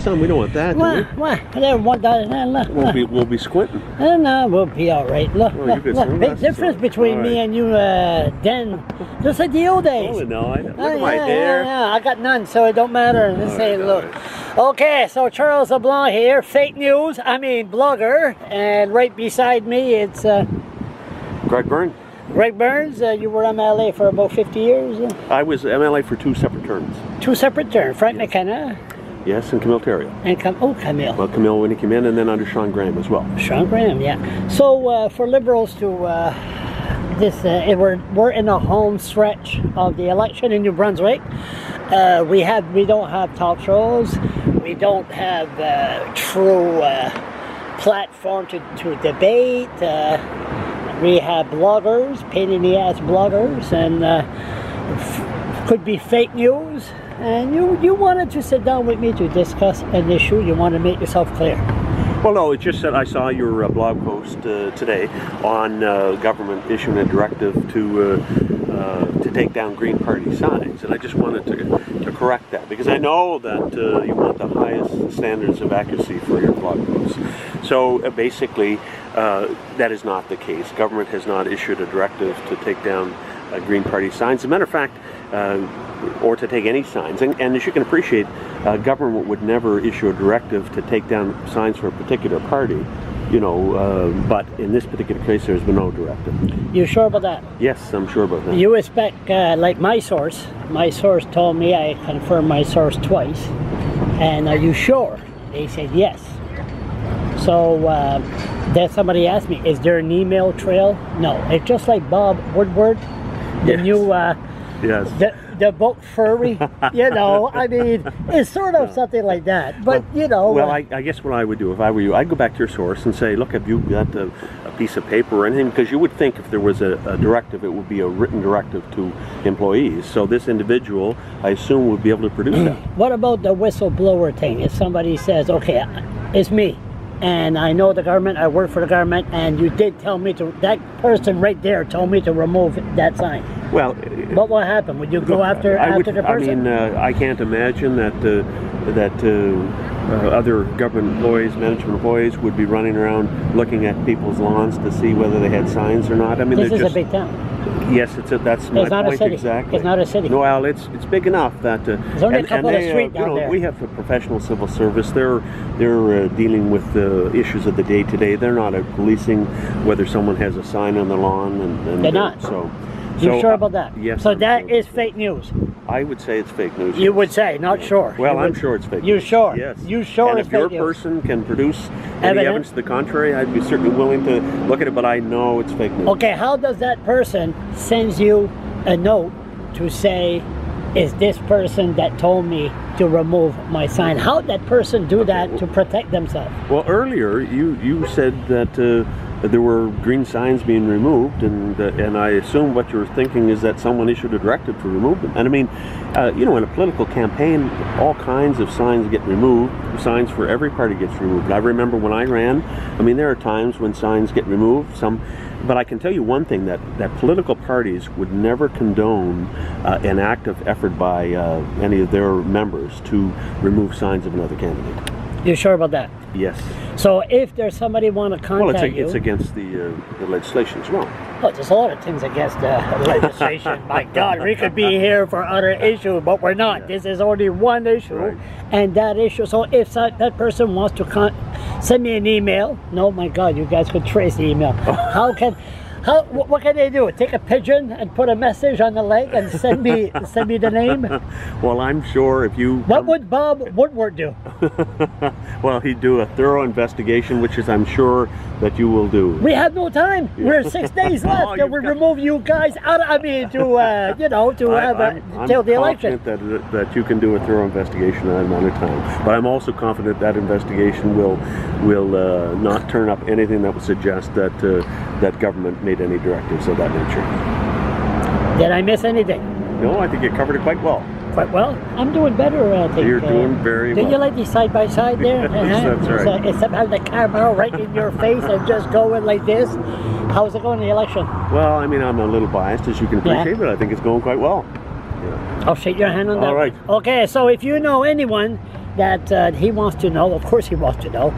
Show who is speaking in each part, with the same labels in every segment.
Speaker 1: sun. We don't want that, do we?
Speaker 2: What? I never want that. Look.
Speaker 1: We'll be squinting.
Speaker 2: No, we'll be all right. Look,
Speaker 1: you get
Speaker 2: look. Big difference between me and you, then. Just like the old days.
Speaker 1: Oh, no, I know. Look at my hair.
Speaker 2: Yeah, I got none, so it don't matter. This ain't look. Okay, so Charles LeBlanc here, fake news, blogger, and right beside me it's
Speaker 1: Greg Byrne.
Speaker 2: Greg Burns. You were MLA for about 50 years?
Speaker 1: I was MLA for 2 separate terms.
Speaker 2: 2 separate terms, Frank McKenna?
Speaker 1: Yes, and Camille Terrio.
Speaker 2: And Camille.
Speaker 1: Well, Camille when he came in, and then under Sean Graham as well.
Speaker 2: Sean Graham, yeah. So for Liberals to we're in a home stretch of the election in New Brunswick. We don't have talk shows. We don't have true platform to debate. We have bloggers, pain in the ass bloggers, and could be fake news. And you wanted to sit down with me to discuss an issue. You want to make yourself clear.
Speaker 1: Well, no, it's just that I saw your blog post today on government issuing a directive to take down Green Party signs, and I just wanted to correct that, because I know that you want the highest standards of accuracy for your blog posts. So basically, that is not the case. Government has not issued a directive to take down Green Party signs. As a matter of fact, or to take any signs. And as you can appreciate, government would never issue a directive to take down signs for a particular party, but in this particular case, there's been no directive.
Speaker 2: You sure about that?
Speaker 1: Yes, I'm sure about that.
Speaker 2: You expect, like my source told me, I confirmed my source twice, and are you sure? They said yes. So then somebody asked me, is there an email trail? No, it's just like Bob Woodward, the new...
Speaker 1: Yes.
Speaker 2: The book furry, it's sort of something like that. But,
Speaker 1: Well, I guess what I would do if I were you, I'd go back to your source and say, look, have you got a piece of paper or anything? Because you would think if there was a directive, it would be a written directive to employees. So this individual, I assume, would be able to produce that.
Speaker 2: What about the whistleblower thing? If somebody says, okay, it's me, and I know the government, I work for the government, and you did tell me to, that person right there told me to remove that sign.
Speaker 1: Well,
Speaker 2: what will happen? Would you go after the person?
Speaker 1: I can't imagine that other government employees, management employees, would be running around looking at people's lawns to see whether they had signs or not.
Speaker 2: This is a big town.
Speaker 1: Yes, that's my point exactly.
Speaker 2: It's not a city.
Speaker 1: No, well, it's big enough that
Speaker 2: there's only a couple of streets down there.
Speaker 1: We have a professional civil service. They're dealing with the issues of the day to day. They're not policing whether someone has a sign on the lawn, and
Speaker 2: they're not. You sure about that?
Speaker 1: Yes.
Speaker 2: So that is fake news.
Speaker 1: I would say it's fake news.
Speaker 2: You would say, not sure.
Speaker 1: Well, I'm sure it's fake news.
Speaker 2: You sure?
Speaker 1: Yes.
Speaker 2: You sure it's fake news?
Speaker 1: And if your person can produce any evidence to the contrary, I'd be certainly willing to look at it, but I know it's fake news.
Speaker 2: Okay, how does that person send you a note to say, is this person that told me to remove my sign? How did that person do that to protect themselves?
Speaker 1: Well, earlier you said that there were green signs being removed, and I assume what you're thinking is that someone issued a directive to remove them. And I mean, in a political campaign, all kinds of signs get removed. Signs for every party gets removed. I remember when I ran, there are times when signs get removed. But I can tell you one thing, that political parties would never condone an active effort by any of their members to remove signs of another candidate.
Speaker 2: You sure about that?
Speaker 1: Yes.
Speaker 2: So if there's somebody want to contact you...
Speaker 1: Well, it's against the legislation as well.
Speaker 2: Oh, there's a lot of things against the legislation. My God, we could be here for other issues, but we're not. Yeah. This is only one issue, right. And that issue. So if that person wants to send me an email, no, my God, you guys could trace the email. What can they do? Take a pigeon and put a message on the leg and send me the name?
Speaker 1: Well, I'm sure if you...
Speaker 2: What would Bob Woodward do?
Speaker 1: Well, he'd do a thorough investigation, which is, I'm sure, that you will do.
Speaker 2: We have no time. Yeah. We're 6 days left, and we remove you guys out. Till the election.
Speaker 1: I'm confident that you can do a thorough investigation in that amount of time. But I'm also confident that investigation will not turn up anything that would suggest that government made any directives of that nature.
Speaker 2: Did I miss anything?
Speaker 1: No, I think you covered it quite well.
Speaker 2: Quite well? I'm doing better, I think.
Speaker 1: You're doing very well.
Speaker 2: Did you like the side-by-side there?
Speaker 1: That's right.
Speaker 2: Except having the camera right in your face and just going like this. How's it going in the election?
Speaker 1: Well, I'm a little biased, as you can appreciate, but I think it's going quite well. Yeah.
Speaker 2: I'll shake your hand on that.
Speaker 1: All right.
Speaker 2: Okay, so if you know anyone that he wants to know. Of course, he wants to know.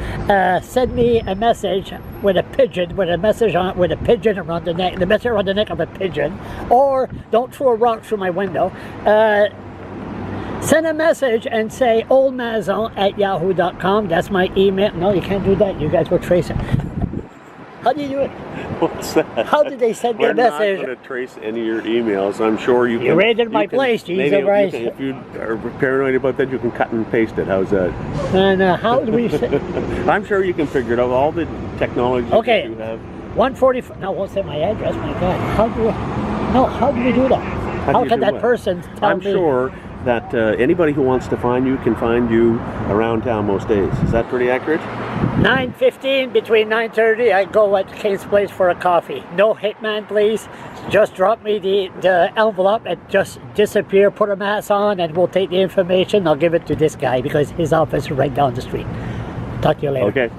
Speaker 2: Send me a message with a pigeon, with a message on it, with a pigeon around the neck, the message around the neck of a pigeon, or don't throw a rock through my window. Send a message and say oldmazon@yahoo.com. That's my email. No, you can't do that. You guys will trace it. How do you do it?
Speaker 1: What's that?
Speaker 2: How did they send me a message?
Speaker 1: We're not going to trace any of your emails. I'm sure you can.
Speaker 2: You raided my place, Jesus Christ.
Speaker 1: If you are paranoid about that, you can cut and paste it. How's that?
Speaker 2: And how do we say?
Speaker 1: I'm sure you can figure it out. All the technology that you have.
Speaker 2: 145. No, won't say my address. My God. How do we do that? How can that person tell me?
Speaker 1: I'm sure that anybody who wants to find you can find you around town most days. Is that pretty accurate?
Speaker 2: 9:15, between 9:30, I go at Kane's place for a coffee. No hitman, please. Just drop me the envelope and just disappear, put a mask on, and we'll take the information. I'll give it to this guy because his office is right down the street. Talk to you later.
Speaker 1: Okay.